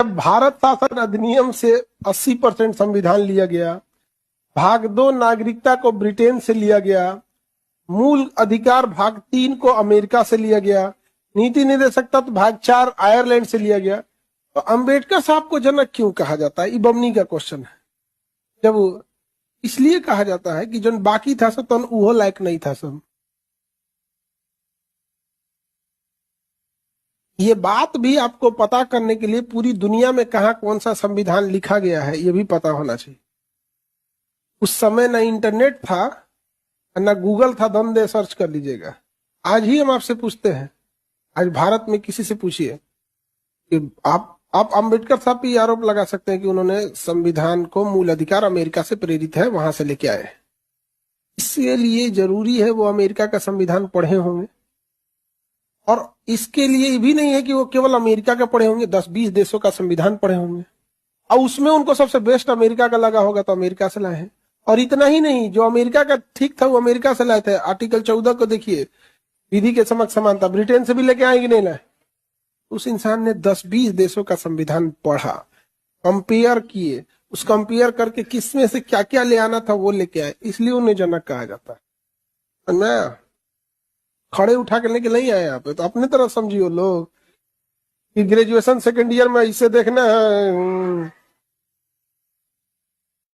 जब भारत शासन अधिनियम से 80% संविधान लिया गया, भाग 2 नागरिकता को ब्रिटेन से लिया गया, मूल अधिकार भाग 3 को अमेरिका से लिया गया, नीति निर्देशक तत्व भाग 4 आयरलैंड से लिया गया, तो अंबेडकर साहब को जनक क्यों कहा जाता है? ये बमनी का क्वेश्चन है। जब इसलिए कहा जाता है कि जो बाकी था सब तन उहो लायक नहीं था सब। ये बात भी आपको पता करने के लिए पूरी दुनिया में कहा कौन सा संविधान लिखा गया है ये भी पता होना चाहिए। उस समय ना इंटरनेट था ना गूगल था, दम दे सर्च कर लीजिएगा। आज ही हम आपसे पूछते हैं, आज भारत में किसी से पूछिए कि आप अंबेडकर साहब पे आरोप लगा सकते हैं कि उन्होंने संविधान को मूल अधिकार अमेरिका से प्रेरित है, वहां से लेके आए। इसके लिए जरूरी है वो अमेरिका का संविधान पढ़े होंगे, और इसके लिए भी नहीं है कि वो केवल अमेरिका का पढ़े होंगे, 10-20 देशों का संविधान पढ़े होंगे और उसमें उनको सबसे बेस्ट अमेरिका का लगा होगा तो अमेरिका से लाए हैं। और इतना ही नहीं, जो अमेरिका का ठीक था वो अमेरिका से लाए थे। आर्टिकल 14 को देखिए, विधि के समक्ष समानता, ब्रिटेन से भी लेके आएंगे नहीं लाए। उस इंसान ने 10-20 देशों का संविधान पढ़ा, कंपेयर किए, उस कंपेयर करके किसमें से क्या क्या ले आना था वो लेके आए, इसलिए उन्हें जनक कहा जाता है। मैं खड़े उठा के लेके नहीं आए यहाँ पे, तो अपने तरफ समझिए लोग कि ग्रेजुएशन सेकेंड ईयर में इसे देखना है